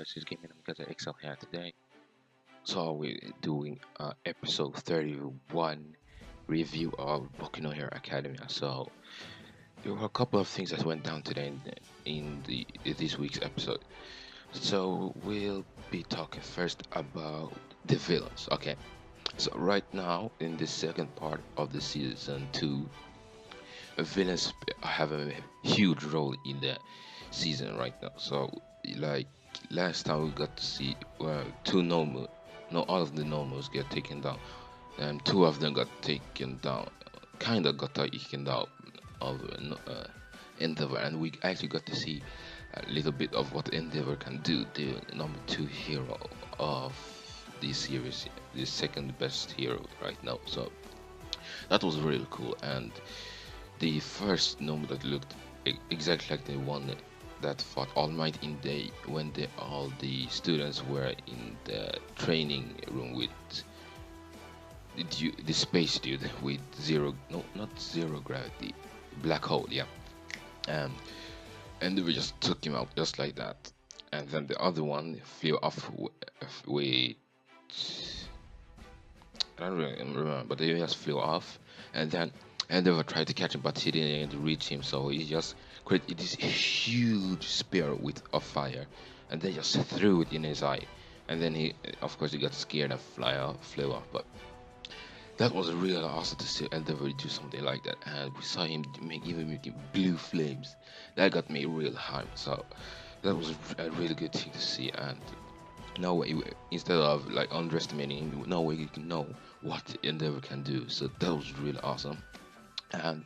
this is GamingNamikaze XL here today. So we're doing episode 31 review of Boku no Hero Academia. So there were a couple of things that went down today in this week's episode. So we'll be talking first about the villains. Okay. So right now in the second part of the season 2, villains have a huge role in the season right now. So like last time we got to see two normal, no, all of the normals get taken down, and two of them got taken down, kind of got taken down of Endeavor, and we actually got to see a little bit of what Endeavor can do, the number 2 hero of this series, the second best hero right now. So that was really cool, and the first normal that looked exactly like the one that fought All Might in when all the students were in the training room with the space dude with zero, no, not zero gravity, black hole, yeah. Um, and we just took him out just like that, and then the other one flew off with I don't really remember, but he just flew off, and then Endeavor tried to catch him, but he didn't reach him, so he just created this huge spear with a fire, and they just threw it in his eye, and then he, of course, he got scared and flew off. But that was really awesome to see Endeavor do something like that, and we saw him even making blue flames. That got me real hyped. So that was a really good thing to see, and now instead of like underestimating him, now we can know what Endeavor can do. So that was really awesome. And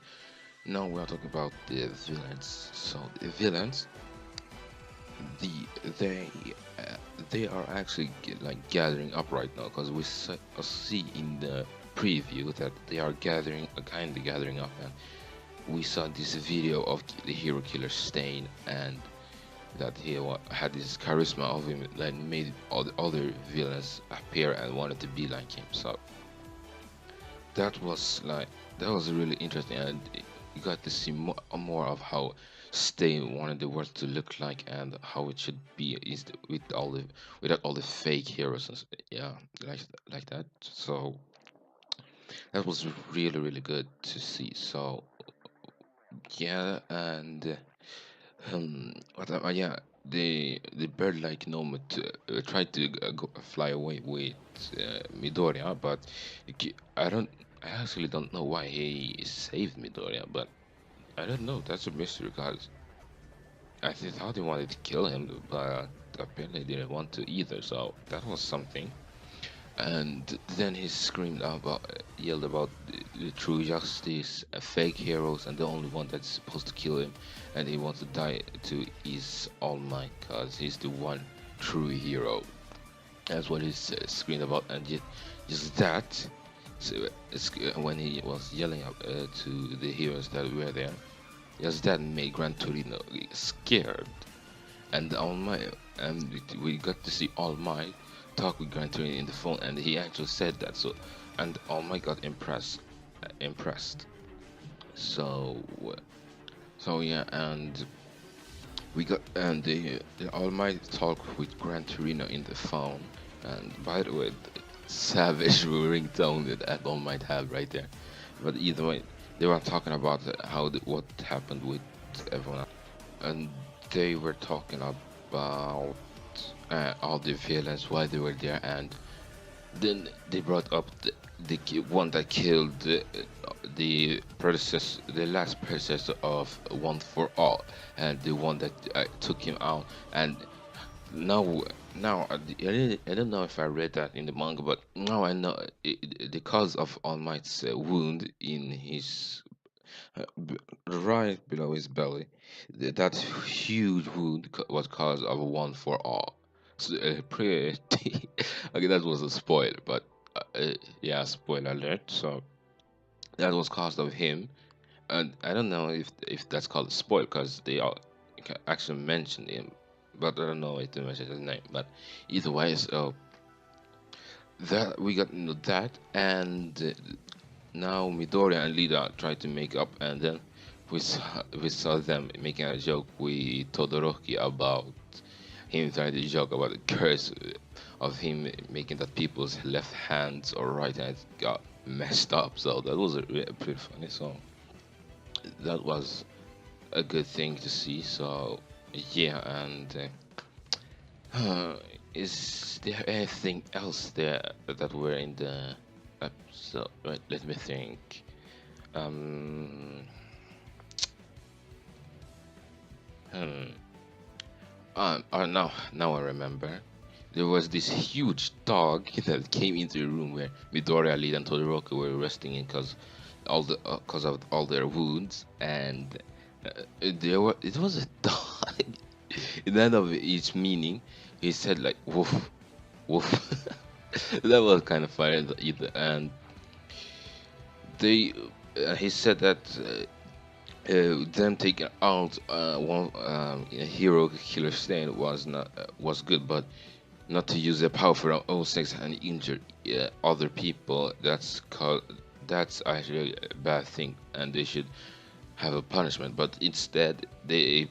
now we are talking about the villains. So the villains, they they are actually like gathering up right now, because we see in the preview that they are kind of gathering up, and we saw this video of the hero killer Stain, and that he had this charisma of him that made all the other villains appear and wanted to be like him. So that was really interesting, and you got to see more of how Stain wanted the world to look like, and how it should be without all the fake heroes and yeah, like that. So that was really good to see. So yeah, and yeah, the bird-like nomad tried to fly away with Midoriya, but I don't. I actually don't know why he saved Midoriya, but I don't know. That's a mystery, because thought he wanted to kill him, but apparently didn't want to either. So that was something. And then he yelled about the true justice, fake heroes, and the only one that's supposed to kill him, and he wants to die to is All Might, cause he's the one true hero. That's what he screamed about, and just that. So when he was yelling out to the heroes that were there, just that made Gran Torino scared, and All Might, and we got to see All Might talk with Gran Torino in the phone, and he actually said that. So, and All Might got impressed. So, yeah, and we got the All Might talk with Gran Torino in the phone, and by the way, savage ringtone that All Might have right there. But either way, they were talking about what happened with everyone else, and they were talking about all the villains, why they were there, and then they brought up the one that killed the last predecessor of One for All, and the one that took him out. And now I don't know if I read that in the manga, but now I know the cause of All Might's wound in his right below his belly. That huge wound was caused of One for All. So, pretty. Okay, that was a spoiler, but yeah, spoiler alert. So that was caused of him, and I don't know if that's called a spoiler, because they all actually mentioned him, but I don't know if they mentioned his name. But either way, so that we got into that, and now Midoriya and Lida tried to make up, and then we saw them making a joke with Todoroki about him trying to joke about the curse of him making that people's left hands or right hands got messed up. So that was pretty funny. So that was a good thing to see. So yeah, and is there anything else there that were in the episode? Right, let me think. Um, hmm. Now I remember. There was this huge dog that came into the room where Midoriya, Lead, and Todoroki were resting in because of all their wounds, and it was a dog. In the end of each meaning, he said like "woof, woof." That was kind of funny, and they he said that them taking out one hero killer stain was good, but not to use their power for their own sakes and injure other people. That's actually a bad thing, and they should have a punishment. But instead, they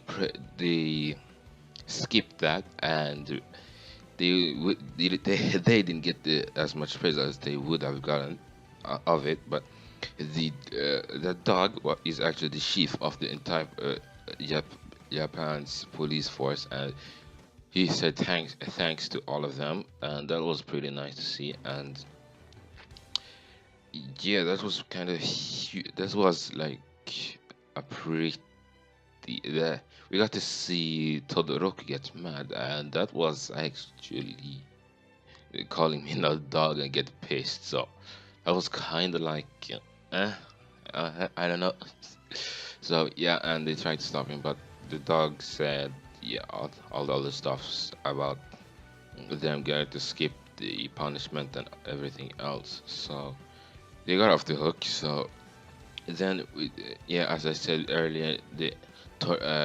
skipped that, and they didn't get as much praise as they would have gotten of it. But the dog is actually the chief of the entire Japan's police force, and he said thanks to all of them, and that was pretty nice to see. And yeah, that was kind of huge. That was like a pretty. We got to see Todoroki get mad, and that was actually calling me not dog and get pissed. So I was kind of like, eh, I don't know. So yeah, and they tried to stop him, but the dog said, yeah, all the other stuffs about them getting to skip the punishment and everything else. So they got off the hook. So then, yeah, as I said earlier, the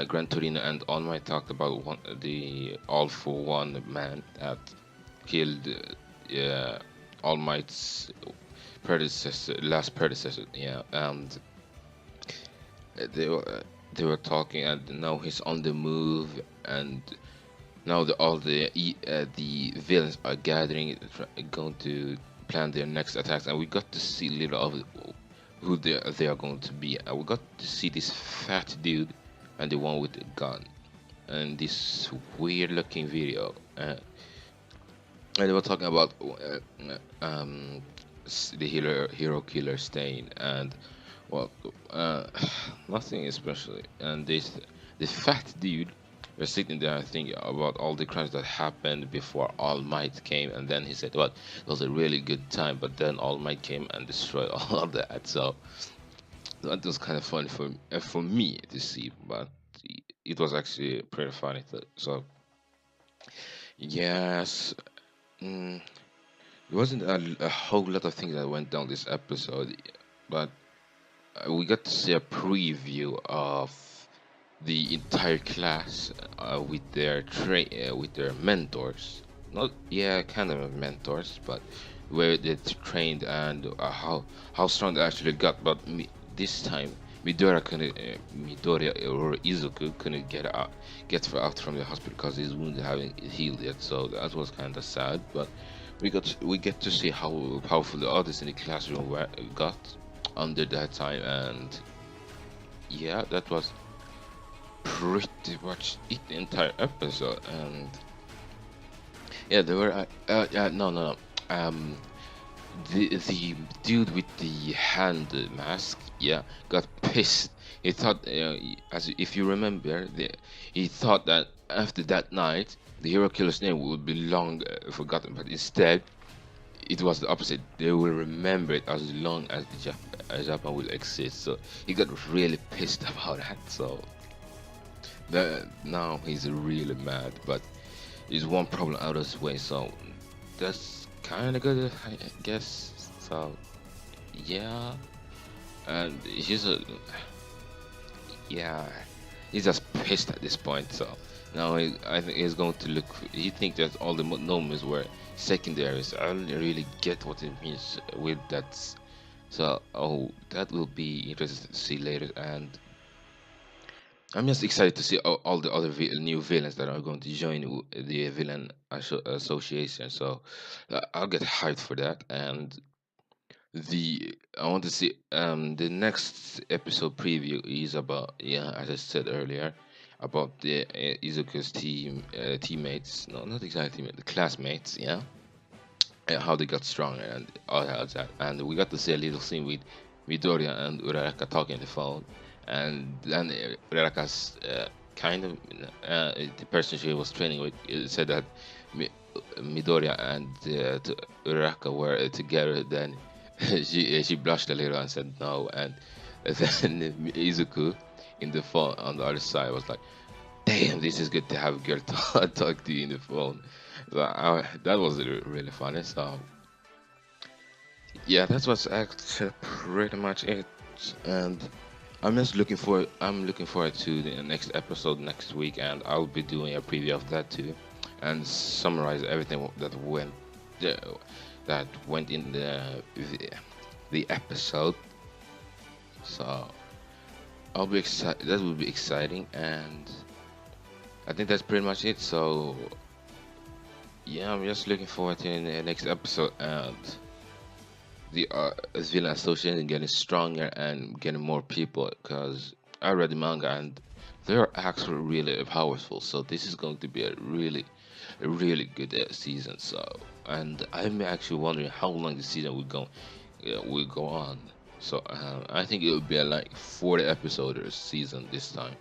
Gran Torino and All Might talked about the All for One man that killed All Might's last predecessor. Yeah, and they were talking, and now he's on the move, and now the villains are gathering, going to plan their next attacks, and we got to see little of who they are going to be, and we got to see this fat dude and the one with the gun, and this weird looking video, and they were talking about the hero killer stain, and well, nothing especially. And the fat dude was sitting there thinking about all the crimes that happened before All Might came, and then he said, "Well, it was a really good time," but then All Might came and destroyed all of that. So that was kind of funny for me to see, but it was actually pretty funny. So yes, mm, there wasn't a whole lot of things that went down this episode, but we got to see a preview of the entire class with their mentors. Not yeah, kind of mentors, but where they trained and how strong they actually got. But this time, Midoriya or Izuku couldn't get out from the hospital because his wounds haven't healed yet. So that was kind of sad. But we get to see how powerful the others in the classroom got under that time, and yeah, that was pretty much it, the entire episode. And yeah, there were no, the dude with the hand mask, yeah, got pissed. He thought, as if you remember, he thought that after that night the hero killer's name would be long forgotten, but instead it was the opposite. They will remember it as long as Japan will exist. So he got really pissed about that. So now he's really mad, but he's one problem out of his way. So that's kind of good, I guess. So yeah, and he's just pissed at this point. So now I think he's going to look. He thinks that all the nomes were secondaries. I don't really get what it means with that. So that will be interesting to see later. And I'm just excited to see all the other new villains that are going to join the villain association. So I'll get hyped for that. And I want to see the next episode preview is about, yeah, as I said earlier, about the Izuku's teammates, no, not exactly teammates, the classmates, yeah, and how they got stronger and all that. And we got to see a little scene with Midoriya and Uraraka talking on the phone, and then Uraraka's kind of the person she was training with said that Mi- Midoriya and Uraraka were together. Then she blushed a little and said no, and then Izuku in the phone on the other side was like, "Damn, this is good to have a girl talk to you in the phone." So that was really funny. So yeah, that was actually pretty much it. And I'm looking forward to the next episode next week, and I'll be doing a preview of that too, and summarize everything the, that went in the episode. So I'll be excited. That will be exciting, and I think that's pretty much it. So yeah, I'm just looking forward to the next episode, and the villain association getting stronger and getting more people, because I read the manga and they're actually really powerful. So this is going to be a really good season. So, and I'm actually wondering how long the season will go on. So I think it will be a like 40 episode season this time,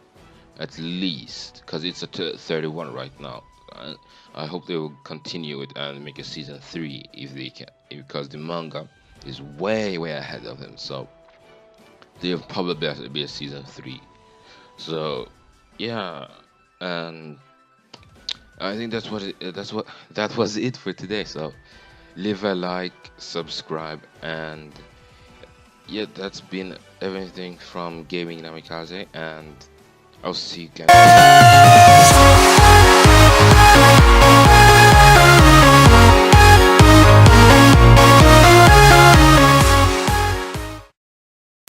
at least, because it's a 31 right now. I hope they will continue it and make a season 3 if they can, because the manga is way ahead of them. So they'll probably be a season 3. So yeah, and I think that was it for today. So leave a like, subscribe, and yeah, that's been everything from GamingNamikaze, and I'll see you guys.